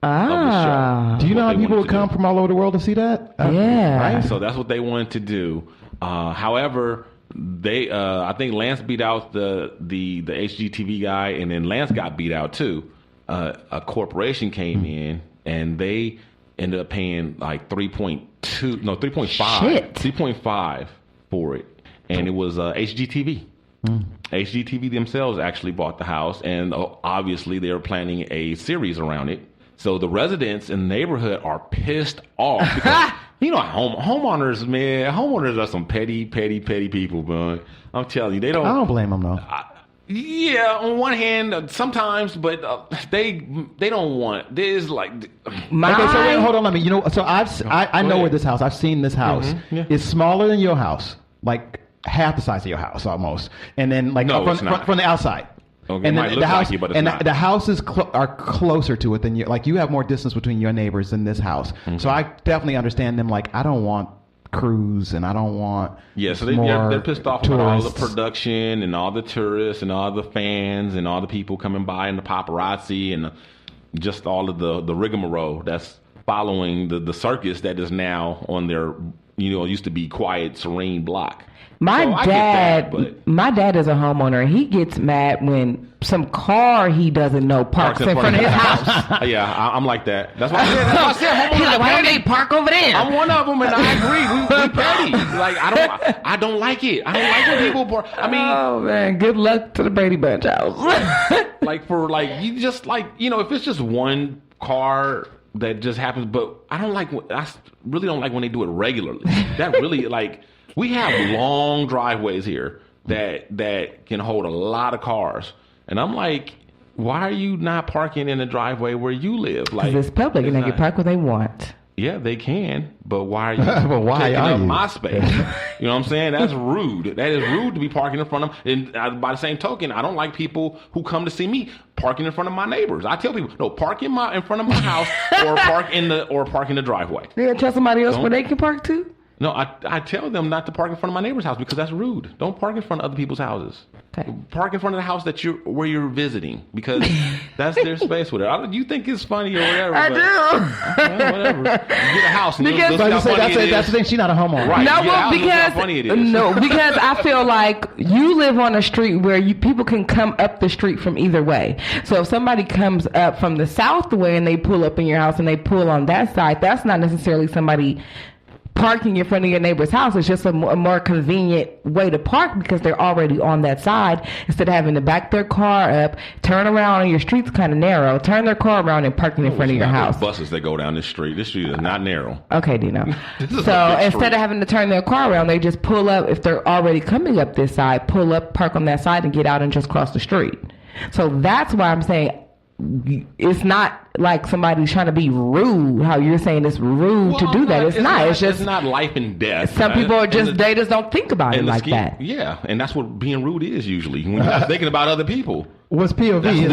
the show. Do you know how people would come from all over the world to see that? Yeah. Right? So that's what they wanted to do. However, they I think Lance beat out the HGTV guy, and then Lance got beat out too. A corporation came in, and they ended up paying like 3.5 for it, and it was HGTV. HGTV themselves actually bought the house, and obviously they were planning a series around it. So the residents in the neighborhood are pissed off because homeowners, man, homeowners are some petty people, man. I'm telling you, I don't blame them though. Yeah, on one hand, sometimes, but they don't want. There's like. Okay, so wait, hold on. Let me. So I know where this house. I've seen this house. Mm-hmm, yeah. It's smaller than your house, like half the size of your house almost, and then like from the outside. Okay, and then the house, like it, but it's not. The houses are closer to it than you. Like you have more distance between your neighbors than this house. Mm-hmm. So I definitely understand them. Like I don't want crews, and I don't want so they're pissed off about all the production and all the tourists and all the fans and all the people coming by and the paparazzi and just all of the rigmarole that's following the circus that is now on their used to be quiet, serene block. My dad is a homeowner. He gets mad when some car he doesn't know parks in front of his house. Yeah, I'm like that. That's why I said he's like, why don't they park over there? I'm one of them, and I agree. We petty. Like I don't like it. I don't like when people park. I mean, oh man, good luck to the Brady Bunch house. You just if it's just one car that just happens, but I really don't like when they do it regularly. That really we have long driveways here that can hold a lot of cars. And I'm like, why are you not parking in the driveway where you live? Because it's public and they can park where they want. Yeah, they can. But why are you taking up my space? You know what I'm saying? That's rude. That is rude to be parking in front of them. And by the same token, I don't like people who come to see me parking in front of my neighbors. I tell people, no, park in front of my house or park in the driveway. Yeah, tell somebody else where they can park too? No, I tell them not to park in front of my neighbor's house because that's rude. Don't park in front of other people's houses. Okay. Park in front of the house where you're visiting because that's their space with it. You think it's funny or whatever. I do. Whatever. You get a house and that's the thing. She's not a homeowner. Right. No, because I feel like you live on a street where people can come up the street from either way. So if somebody comes up from the south way and they pull up in your house and they pull on that side, that's not necessarily somebody parking in front of your neighbor's house. Is just a more convenient way to park because they're already on that side instead of having to back their car up, turn around, and your street's kind of narrow, turn their car around and parking in front of your house. Buses that go down this street. This street is not narrow. Okay, Dino. So instead of having to turn their car around, they just pull up. If they're already coming up this side, pull up, park on that side, and get out and just cross the street. So that's why I'm saying it's not like somebody's trying to be rude. How you're saying it's rude to do that. It's not. It's just not life and death. Some people are they just don't think about it like that. Yeah, and that's what being rude is usually when you're not thinking about other people. What's POV?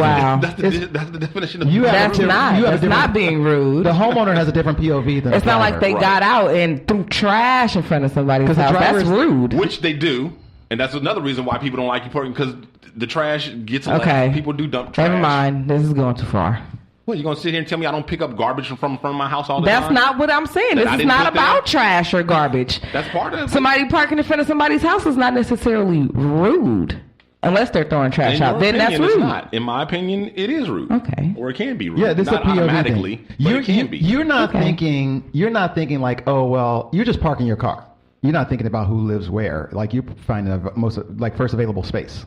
That's the definition of that's not being rude. The homeowner has a different POV than it's not like they got out and threw trash in front of somebody's house. That's rude. Which they do. And that's another reason why people don't like you parking because the trash gets left. People do dump trash. Never mind. This is going too far. What, you going to sit here and tell me I don't pick up garbage from front of my house all the time? That's not what I'm saying. This is not about trash or garbage. That's part of it. Somebody parking in front of somebody's house is not necessarily rude. Unless they're throwing trash out. Then that's rude. It's not. In my opinion, it is rude. Okay. Or it can be rude. Yeah, this is a POV automatically, thing. But it can be. You're not thinking like, oh, well, you're just parking your car. You're not thinking about who lives where. Like, you find the first available space.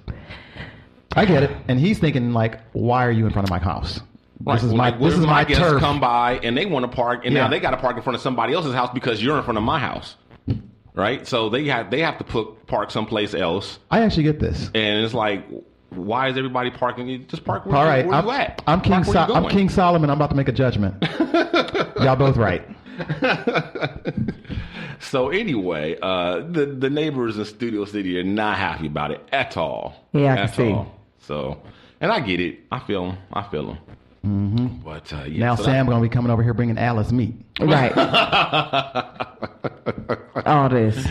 I get it. And he's thinking, like, why are you in front of my house? Right. This is my guests turf. Come by and they want to park, and now they got to park in front of somebody else's house because you're in front of my house. Right? So they have to park someplace else. I actually get this. And it's like, why is everybody parking? You just park where, all right, where you at. I'm King Solomon. I'm about to make a judgment. Y'all both right. So anyway, the neighbors in Studio City are not happy about it at all. Yeah, I can see. So, and I get it. I feel them. Mm-hmm. But now Sam's gonna be coming over here bringing Alice meat. Right. All this.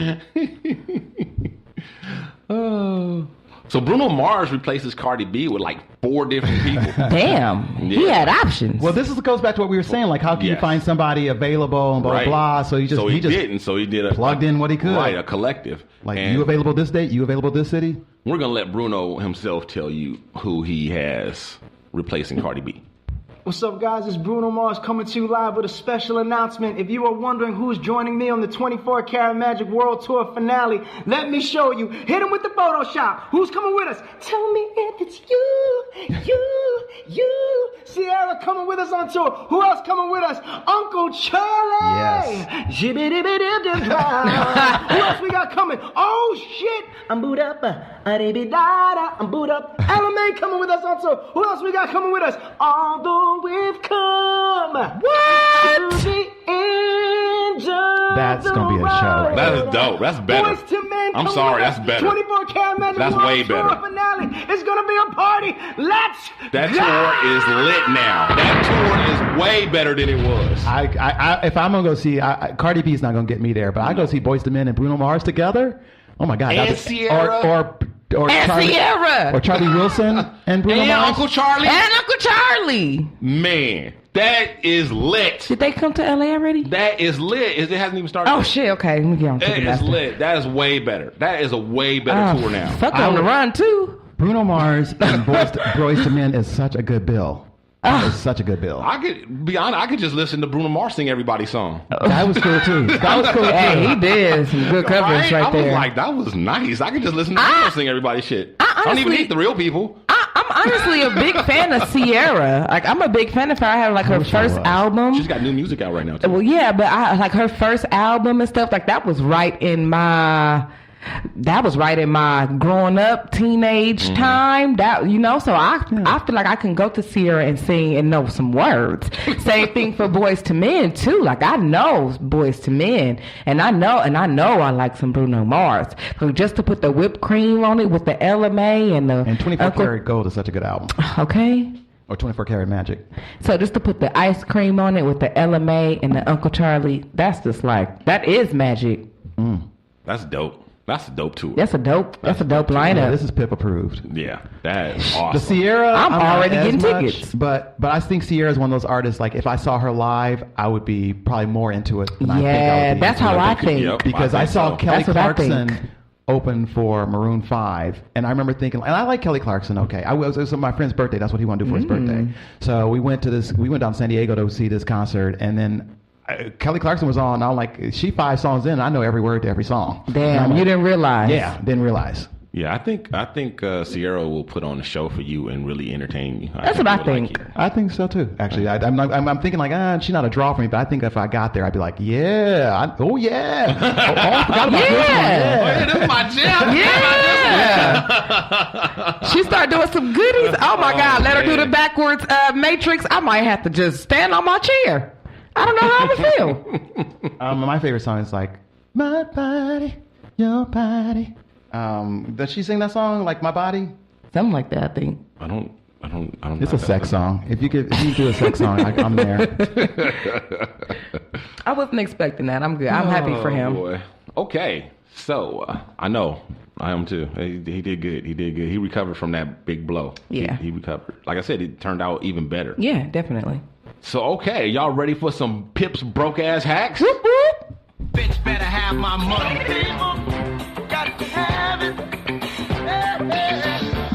Oh. So Bruno Mars replaces Cardi B with like 4 different people. Damn, he had options. Well, goes back to what we were saying. Like, how can you find somebody available and blah, blah. So he just didn't. So he did plugged in what he could. Right, a collective. Like, you available this date? You available this city? We're going to let Bruno himself tell you who he has replacing Cardi B. What's up, guys? It's Bruno Mars coming to you live with a special announcement. If you are wondering who's joining me on the 24 Karat Magic World Tour finale, let me show you. Hit him with the Photoshop. Who's coming with us? Tell me if it's you. Sierra coming with us on tour. Who else coming with us? Uncle Charlie. Yes. Who else we got coming? Oh, shit. I'm boot up. I'm boot up. LMA coming with us on tour. Who else we got coming with us? Although we've come to the end of That's going to be a show. Right? That is dope. That's better. Boys to Men. I'm sorry. That's better. 24 Karat Magic That's World way Tour better. finale. It's going to be a party. Let's That tour is lit now. That tour is way better than it was. If I'm going to go see, Cardi B is not going to get me there, but I go see Boyz II Men and Bruno Mars together. Oh, my God. And Sierra. Or Charlie Wilson and Bruno Mars. Uncle Charlie. And Uncle Charlie. Man, that is lit. Did they come to LA already? That is lit. It hasn't even started. Oh shit! Okay, let me get on to That is lit. That is way better. That is a way better tour now. Fuck on the run too. Bruno Mars and Boyz II Men is such a good bill. It's such a good bill. I could be honest. I could just listen to Bruno Mars sing everybody's song. That was cool too. Hey, he did some good coverage right I there. was like, that was nice. I could just listen to Bruno sing everybody's shit. I don't even hate the real people. I'm honestly a big fan of Sierra. Like, I'm a big fan of her. I have like her first album. She's got new music out right now too. Well, yeah, but I like her first album and stuff. Like, that was right in my growing up teenage time. That, you know, so I feel like I can go to Sierra and sing and know some words. Same thing for Boyz II Men too. Like, I know Boyz II Men, and I know I like some Bruno Mars. So just to put the whipped cream on it with the LMA and 24 Karat Gold is such a good album. Okay. Or 24 Karat Magic. So just to put the ice cream on it with the LMA and the Uncle Charlie, that's just like, that is magic. That's dope. That's a dope tour. That's a dope lineup. Yeah, this is Pip approved. Yeah, that is awesome. The Sierra, I'm already getting tickets. But I think Sierra is one of those artists, like, if I saw her live, I would be probably more into it than I think I would be. That's how I think. Yep, because I saw Kelly Clarkson I open for Maroon 5, and I remember thinking, and I like Kelly Clarkson, okay. It was my friend's birthday. That's what he wanted to do for his birthday. So we went down to San Diego to see this concert, and then Kelly Clarkson was on, and I'm like, she 5 songs in, I know every word to every song. Damn, you didn't realize. Yeah, didn't realize. Yeah, I think Sierra will put on a show for you and really entertain you. That's what I think. Like I think so too. Actually, I'm thinking like, she's not a draw for me, but I think if I got there, I'd be like, yeah, I forgot about this one. yeah, this is my jam. Yeah. She started doing some goodies. Oh my God, let her do the backwards matrix. I might have to just stand on my chair. I don't know how I would feel. My favorite song is like, my body, your body. Does she sing that song, like My Body? Something like that, I think. I don't. It's a sex song. If you do a sex song, I'm there. I wasn't expecting that. I'm good. I'm happy for him. Boy. Okay, so I know I am too. He did good. He recovered from that big blow. Yeah, he recovered. Like I said, it turned out even better. Yeah, definitely. So okay, y'all ready for some Pip's broke ass hacks? Whoop, whoop. Bitch better have my money. People got to have it.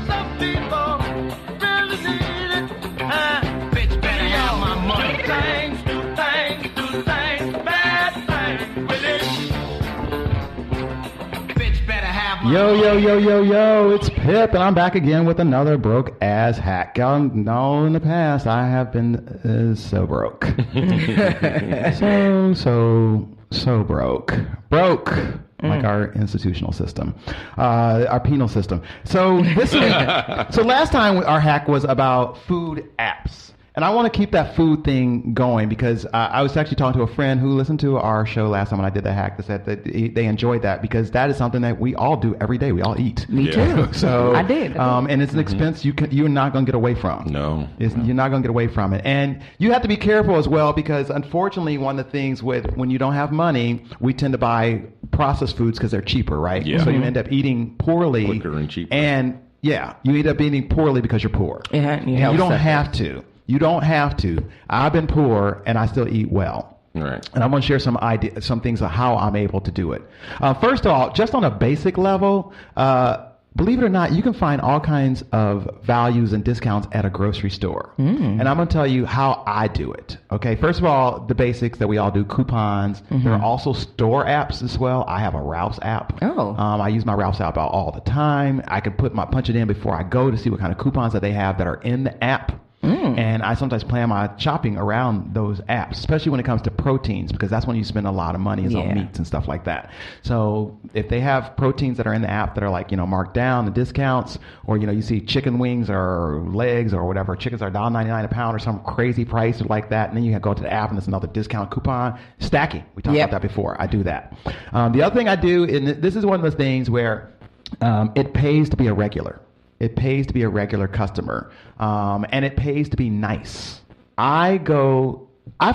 Some people really need it. Bitch better have my money. Do things, bad things with it. Bitch better have my Yo, it's Pip, and I'm back again with another broke ass hack. Y'all know in the past I have been so broke. so broke. Like our institutional system, our penal system. So last time our hack was about food apps. And I want to keep that food thing going because I was actually talking to a friend who listened to our show last time when I did the hack that said that they enjoyed that because that is something that we all do every day. We all eat. Me too. So I did. And it's an expense you're not going to get away from. No. You're not going to get away from it. And you have to be careful as well because unfortunately one of the things when you don't have money, we tend to buy processed foods because they're cheaper, right? Yeah. So you end up eating poorly. Quicker and cheaper. And Yeah, you end up eating poorly because you're poor. Yeah, and you don't have to. You don't have to. I've been poor and I still eat well. Right. And I'm going to share some things of how I'm able to do it. First of all, just on a basic level, believe it or not, you can find all kinds of values and discounts at a grocery store. And I'm going to tell you how I do it. Okay. First of all, the basics that we all do, coupons. There are also store apps as well. I have a Ralph's app. I use my Ralph's app all the time. I can punch it in before I go to see what kind of coupons that they have that are in the app. And I sometimes plan my shopping around those apps, especially when it comes to proteins, because that's when you spend a lot of money is on meats and stuff like that. So if they have proteins that are in the app that are like, marked down, the discounts, or, you see chicken wings or legs or whatever, chickens are $1.99 a pound or some crazy price like that. And then you can go to the app and there's another discount coupon. Stacking. We talked about that before. I do that. The other thing I do, and this is one of those things where it pays to be a regular. It pays to be a regular customer, and it pays to be nice. I've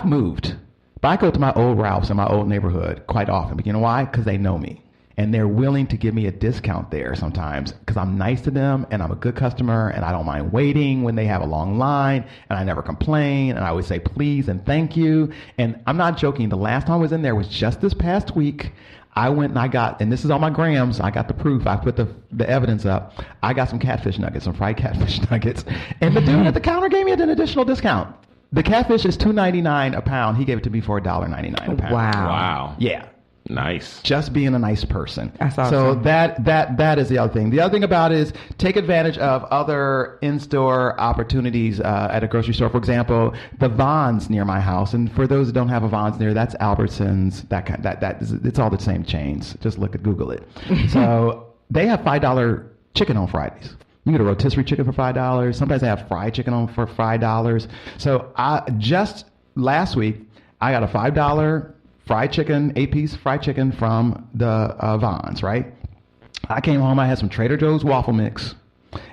moved, but I go to my old Ralph's in my old neighborhood quite often. But you know why? Because they know me, and they're willing to give me a discount there sometimes because I'm nice to them, and I'm a good customer, and I don't mind waiting when they have a long line, and I never complain, and I always say please and thank you. And I'm not joking. The last time I was in there was just this past week. I went and I got, and this is on my grams, I got the proof, I put the evidence up. I got some catfish nuggets, some fried catfish nuggets, and the dude at the counter gave me an additional discount. The catfish is $2.99 a pound. He gave it to me for $1.99 a pound. Wow. Yeah. Nice. Just being a nice person. That's awesome. So that is the other thing. The other thing about it is take advantage of other in-store opportunities at a grocery store. For example, the Vons near my house. And for those that don't have a Vons near, that's Albertsons. It's all the same chains. Just Google it. So they have $5 chicken on Fridays. You get a rotisserie chicken for $5. Sometimes they have fried chicken for $5. So just last week, I got a $5 fried chicken, 8-piece fried chicken from the Vons, right? I came home, I had some Trader Joe's waffle mix,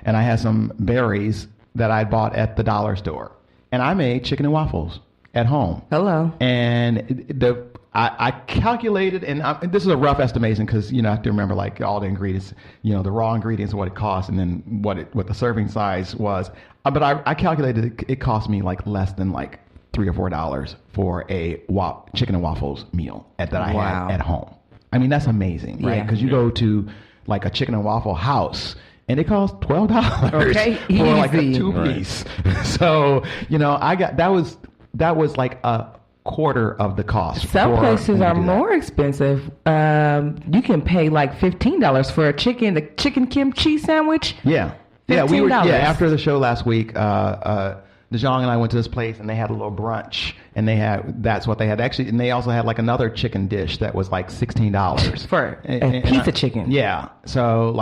and I had some berries that I bought at the dollar store. And I made chicken and waffles at home. Hello. And I calculated, and this is a rough estimation because, I have to remember all the ingredients, the raw ingredients, what it cost, and then what the serving size was. But I calculated it cost me less than $3 or $4 for a chicken and waffles meal that I had at home. I mean, that's amazing, right? Because you go to a chicken and waffle house and it costs $12 for a 2-piece. Right. So, I got that was a quarter of the cost. Some places are more expensive. You can pay $15 for a chicken kimchi sandwich. Yeah. Yeah, we were after the show last week, DeJong and I went to this place and they had a little brunch and that's what they had actually, and they also had another chicken dish that was $16 for a piece of chicken. Yeah. So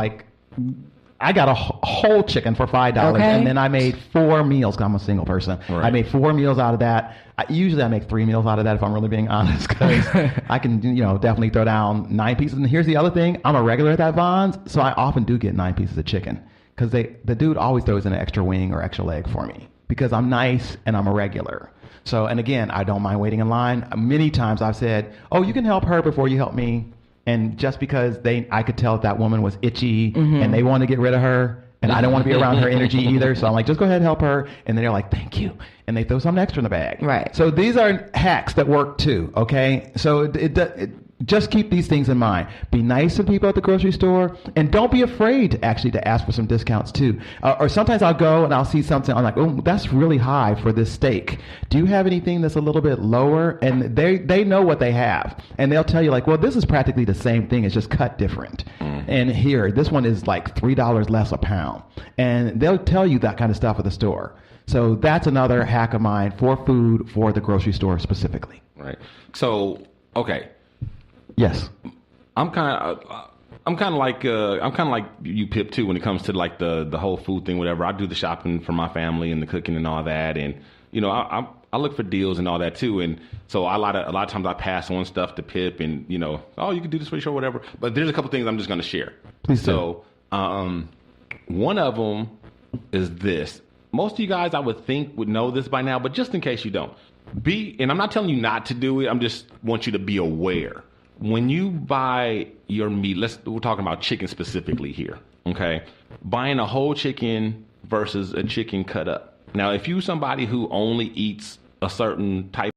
I got a whole chicken for $5 and then I made 4 meals because I'm a single person. Right. I made 4 meals out of that. Usually I make 3 meals out of that if I'm really being honest because I can, definitely throw down 9 pieces. And here's the other thing. I'm a regular at that Vons, so I often do get 9 pieces of chicken because the dude always throws in an extra wing or extra leg for me. Because I'm nice and I'm a regular. So, and again, I don't mind waiting in line. Many times I've said, oh, you can help her before you help me. And just because I could tell that woman was itchy and they want to get rid of her and I don't want to be around her energy either. So I'm just go ahead and help her. And then they're like, thank you. And they throw something extra in the bag. Right. So these are hacks that work too. Okay. So just keep these things in mind. Be nice to people at the grocery store, and don't be afraid to ask for some discounts too. Or sometimes I'll go and I'll see something. I'm like, oh, that's really high for this steak. Do you have anything that's a little bit lower? And they know what they have, and they'll tell you well, this is practically the same thing. It's just cut different. And here, this one is $3 less a pound, and they'll tell you that kind of stuff at the store. So that's another hack of mine for food for the grocery store specifically. Right. So, okay. Yes. I'm kind of like you, Pip, too, when it comes to the whole food thing, whatever. I do the shopping for my family and the cooking and all that, and I look for deals and all that too. And so a lot of times I pass on stuff to Pip, and oh, you can do this for your show, whatever. But there's a couple things I'm just going to share. Please do. So one of them is this. Most of you guys, I would think, would know this by now, but just in case you don't, and I'm not telling you not to do it. I'm just want you to be aware. When you buy your meat, we're talking about chicken specifically here, Okay, buying a whole chicken versus a chicken cut up. Now, if you somebody who only eats a certain type